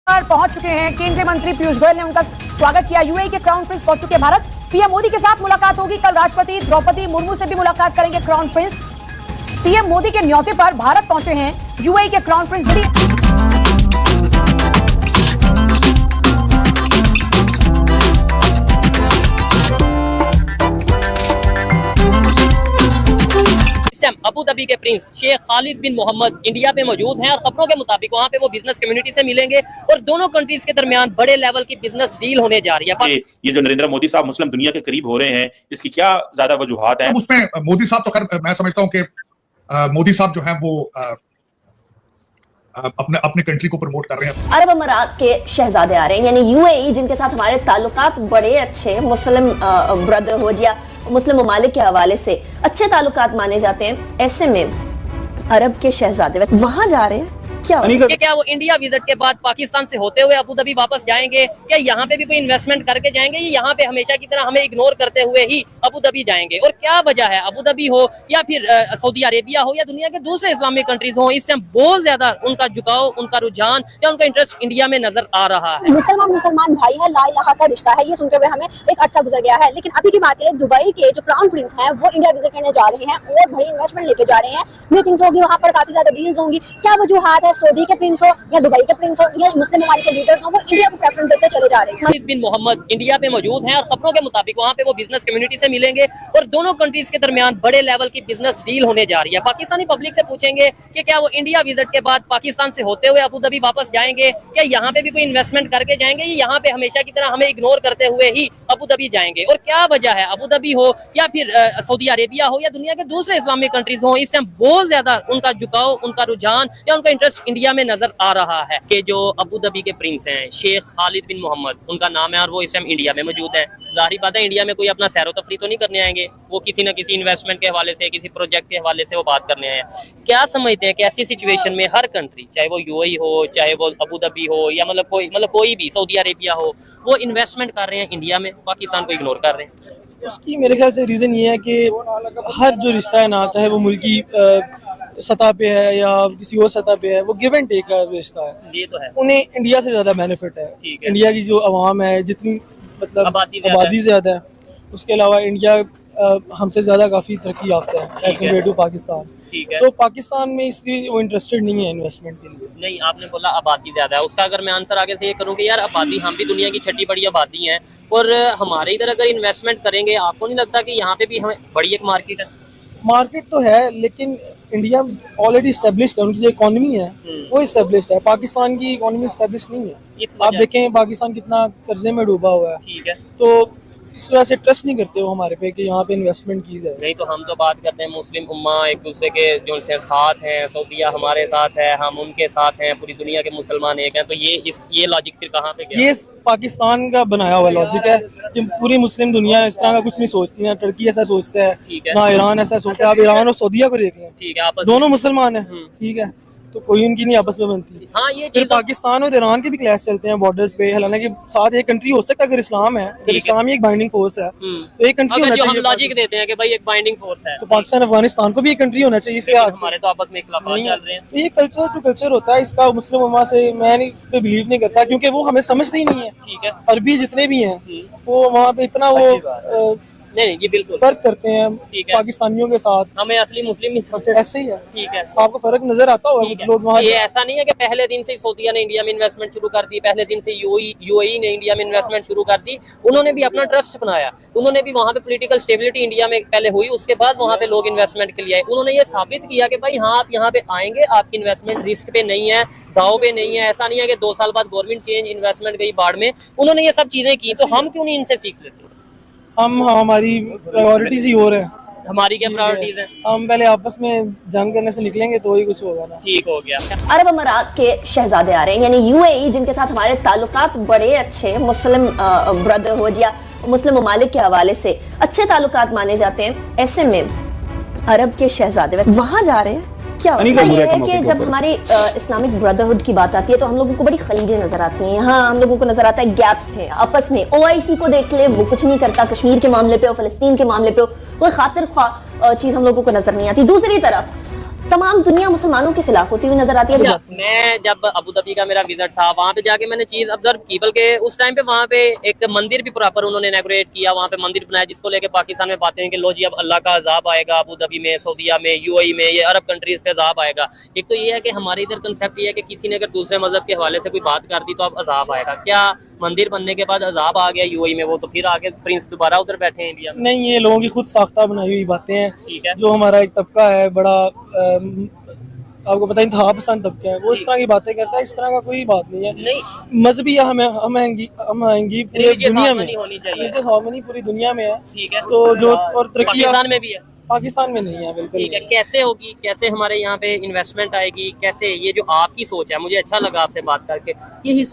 पहुंच चुके हैं केंद्रीय मंत्री पीयूष गोयल ने उनका स्वागत किया। यूएई के क्राउन प्रिंस पहुंच चुके हैं भारत। पीएम मोदी के साथ मुलाकात होगी। कल राष्ट्रपति द्रौपदी मुर्मू से भी मुलाकात करेंगे क्राउन प्रिंस। पीएम मोदी के न्योते पर भारत पहुंचे हैं यूएई के क्राउन प्रिंस। अबू धाबी के प्रिंस शेख खालिद बिन मोहम्मद इंडिया पे मौजूद हैं और खबरों के मुताबिक वहाँ पे वो बिजनेस कम्युनिटी से मिलेंगे और दोनों कंट्रीज के दरमियान बड़े लेवल की बिजनेस डील होने जा रही है। ये जो नरेंद्र मोदी साहब मुस्लिम दुनिया के करीब हो रहे हैं, इसकी क्या ज्यादा वजूहात है? उसमें मोदी साहब तो खैर मैं समझता हूँ कि मोदी साहब जो है वो अपने कंट्री को प्रमोट कर रहे हैं। अरब अमारात के शहजादे आ रहे हैं, यानी यूएई, जिनके साथ हमारे ताल्लुकात बड़े अच्छे मुस्लिम ब्रदरहुड या मुस्लिम ममालिक के हवाले से अच्छे ताल्लुकात माने जाते हैं। ऐसे में अरब के शहजादे वहां जा रहे हैं। क्या वो इंडिया विजिट के बाद पाकिस्तान से होते हुए अबू धाबी वापस जाएंगे? क्या यहाँ पे भी कोई इन्वेस्टमेंट करके जाएंगे? यहाँ पे हमेशा की तरह हमें इग्नोर करते हुए ही अबू धाबी जाएंगे? और क्या वजह है, अबू धाबी हो या फिर सऊदी अरेबिया हो या दुनिया के दूसरे इस्लामिक कंट्रीज हो, इस टाइम बहुत ज्यादा उनका झुकाव, उनका रुझान या उनका इंटरेस्ट इंडिया में नजर आ रहा है। मुसलमान भाई है, ला इलाहा का रिश्ता है, ये सुनते हुए हमें एक अर्सा गुजर गया है। लेकिन अभी की बात करें, दुबई के जो क्राउन प्रिंस हैं वो इंडिया विजिट करने जा रहे हैं और बड़ी इन्वेस्टमेंट लेके जा रहे हैं। मीटिंग्स होगी, वहाँ पर काफी ज्यादा डील्स होंगी। क्या वजूहात है? सऊदी के प्रिंस हो या दुबई के प्रिंस हो या मुस्लिम ममालिक के लीडर्स हो, वो इंडिया को प्रेफरेंस देते चले जा रहे हैं। खालिद बिन मोहम्मद इंडिया पे मौजूद हैं और खबरों के मुताबिक वहाँ पे वो बिजनेस कम्युनिटी से मिलेंगे और दोनों कंट्रीज के दरमियान बड़े लेवल की बिजनेस डील होने जा रही है। पाकिस्तानी पब्लिक से पूछेंगे कि क्या वो इंडिया विजिट के बाद पाकिस्तान से होते हुए अबू धाबी वापस जाएंगे? क्या यहाँ पे भी कोई इन्वेस्टमेंट करके जाएंगे? यहाँ पे हमेशा की तरह हमें इग्नोर करते हुए ही अबू धाबी जाएंगे? और क्या वजह है, अबू धाबी हो या फिर सऊदी अरेबिया हो या दुनिया के दूसरे इस्लामिक कंट्रीज हो, इस टाइम बहुत ज्यादा उनका झुकाव, उनका रुझान या उनका इंटरेस्ट इंडिया में नजर आ रहा है। कि जो अबू धाबी के प्रिंस हैं शेख खालिद बिन मोहम्मद, उनका नाम है और वो इस टाइम इंडिया में मौजूद है। जाहिर बात है इंडिया में कोई अपना सैरो तफरी तो नहीं करने आएंगे, वो किसी न किसी इन्वेस्टमेंट के हवाले से, किसी प्रोजेक्ट के हवाले से वो बात करने आए हैं। क्या समझते हैं कि ऐसी सिचुएशन में हर कंट्री, चाहे वो यूएई हो, चाहे वो अबू धाबी हो या मतलब कोई भी सऊदी अरेबिया हो, वो इन्वेस्टमेंट कर रहे हैं इंडिया में, पाकिस्तान को इग्नोर कर रहे हैं? उसकी मेरे ख्याल से रीज़न ये है कि हर जो रिश्ता है ना, चाहे वो मुल्की सतह पे है या किसी और सतह पे है, वो गिव एंड टेक का रिश्ता है। ये तो है। उन्हें इंडिया से ज़्यादा बेनिफिट है। इंडिया की जो आवाम है, जितनी मतलब आबादी ज़्यादा है, उसके अलावा इंडिया हमसे ज़्यादा काफ़ी तरक्की याफ्ता है एज कम्पेयर टू पाकिस्तान। तो पाकिस्तान में इसलिए वो इंटरेस्टेड नहीं है इन्वेस्टमेंट के लिए। नहीं, आपने बोला आबादी ज्यादा है, उसका अगर मैं आंसर आगे से ये करूँ कि यार आबादी, हम भी दुनिया की छठी बड़ी आबादी है और हमारे इधर अगर इन्वेस्टमेंट करेंगे, आपको नहीं लगता कि यहाँ पे भी हमें बड़ी एक मार्केट है? मार्केट तो है, लेकिन इंडिया ऑलरेडी इस्टेब्लिश्ड है, उनकी जो इकोनॉमी है वो इस्टेब्लिश्ड है। पाकिस्तान की इकोनॉमी इस्टेब्लिश्ड नहीं है। आप देखें पाकिस्तान कितना कर्जे में डूबा हुआ है। ठीक है, तो इस वजह से ट्रस्ट नहीं करते वो हमारे पे कि यहाँ पे इन्वेस्टमेंट की जाए। नहीं तो हम तो बात करते हैं मुस्लिम उम्मा एक दूसरे के जो साथ हैं, सऊदीया हमारे साथ है, हम उनके साथ हैं, पूरी दुनिया के मुसलमान एक हैं। तो ये लॉजिक फिर कहाँ पे गया? ये पाकिस्तान का बनाया हुआ लॉजिक है कि पूरी मुस्लिम दुनिया इस तरह का कुछ नहीं सोचती है। टर्की ऐसा सोचता है, ना ईरान ऐसा सोचता है। आप ईरान और सऊदीया को देख लें, ठीक है, आपस दोनों मुसलमान है, ठीक है, तो कोई उनकी नहीं आपस में बनती। हाँ, ये फिर पाकिस्तान और ईरान के भी क्लैश चलते हैं बॉर्डर्स पे। हालांकि साथ एक कंट्री हो सकता है अगर इस्लाम है, अगर इस्लाम ही एक बाइंडिंग फोर्स है तो एक कंट्री होना चाहिए। हम लॉजिक देते हैं कि भाई एक बाइंडिंग फोर्स है, तो पाकिस्तान अफगानिस्तान को भी एक कंट्री होना चाहिए। इसलिए हमारे तो आपस में इख्तिलाफात चल रहे हैं। तो ये कल्चर टू कल्चर होता है इसका। मुस्लिम उम्मा से मैं पे बिलीव नहीं करता, क्योंकि वो हमें समझते ही नहीं है। ठीक है, अरबी जितने भी हैं वो वहाँ पे इतना वो नहीं, ये बिल्कुल फर्क करते हैं पाकिस्तानियों के साथ। हमें असली मुस्लिम नहीं समझते। ऐसे ही है, ठीक है, आपको फर्क नजर आता होगा कुछ लोग वहाँ। ये ऐसा नहीं है कि पहले दिन से सऊदीया ने इंडिया में इन्वेस्टमेंट शुरू कर दी, पहले दिन से यूएई ने इंडिया में इन्वेस्टमेंट शुरू कर दी। उन्होंने भी अपना ट्रस्ट बनाया, उन्होंने भी वहाँ पे पॉलिटिकल स्टेबिलिटी इंडिया में पहले हुई, उसके बाद वहाँ पे लोग इन्वेस्टमेंट के लिए आए। उन्होंने ये साबित किया कि भाई हाँ, आप यहाँ पे आएंगे, आपकी इन्वेस्टमेंट रिस्क पे नहीं है, दाव पे नहीं है। ऐसा नहीं है कि 2 साल बाद गवर्नमेंट चेंज, इन्वेस्टमेंट गई बाढ़ में। उन्होंने ये सब चीजें की, तो हम क्यों नहीं इनसे सीख लेते? हमारी प्रायोरिटीज ही और है। हमारी क्या प्रायोरिटीज है? हम पहले आपस में जंग करने से निकलेंगे तो ही कुछ होगा ना। ठीक हो गया। अरब अमारात के शहजादे आ रहे हैं, यानी यूएई, जिनके साथ हमारे ताल्लुकात बड़े अच्छे मुस्लिम ब्रदरहुड या मुस्लिम ममालिक के हवाले से अच्छे ताल्लुकात माने जाते हैं। ऐसे में अरब के शहजादे वहां जा रहे हैं। क्या होता है कि जब हमारी इस्लामिक ब्रदरहुड की बात आती है तो हम लोगों को बड़ी खलीजें नजर आती हैं। यहाँ हम लोगों को नजर आता है गैप्स हैं आपस में। ओआईसी को देख ले, वो कुछ नहीं करता कश्मीर के मामले पे और फलस्तीन के मामले पे, कोई खातिर ख्वाह चीज हम लोगों को नजर नहीं आती। दूसरी तरफ तमाम दुनिया मुसलमानों के खिलाफ होती हुई नजर आती है। मैं जब अबू धाबी का मेरा विजिट था, वहाँ पे जाके मैंने चीज ऑब्जर्व की, बल्कि उस टाइम पे वहाँ पे एक मंदिर भी प्रॉपर उन्होंने इनॉग्रेट किया, वहाँ पे मंदिर बनाया, जिसको लेके पाकिस्तान में बातें हैं कि लो जी अब अल्लाह का अजाब आएगा, अबू धाबी में, सऊदीया में, यूएई में, ये अरब कंट्रीज पे अजाब आएगा। एक तो ये है कि हमारे इधर कंसेप्ट ये है कि किसी ने अगर दूसरे मजहब के हवाले से कोई बात कर दी तो अब अजाब आएगा। क्या मंदिर बनने के बाद अजाब आ गया यूएई में, वो तो फिर आगे प्रिंस दोबारा उधर बैठे हैं इंडिया में? नहीं, ये लोगों की खुद साख्ता बनाई हुई बातें हैं। ठीक है। जो हमारा एक तबका है बड़ा आपको पता इंतहा पसंद तबका है, वो इस तरह की बातें करता है। इस तरह का कोई बात नहीं है। नहीं, मजहबी हम आएंगी पूरी Religious दुनिया में harmony होनी चाहिए। Religious harmony पूरी दुनिया में है। ठीक है। तो जो और तरक्की पाकिस्तान में भी है? पाकिस्तान में नहीं है, बिल्कुल ठीक है। कैसे होगी, कैसे हमारे यहाँ पे इन्वेस्टमेंट आएगी, कैसे, ये जो आपकी सोच है, मुझे अच्छा लगा आपसे बात करके, यही सोच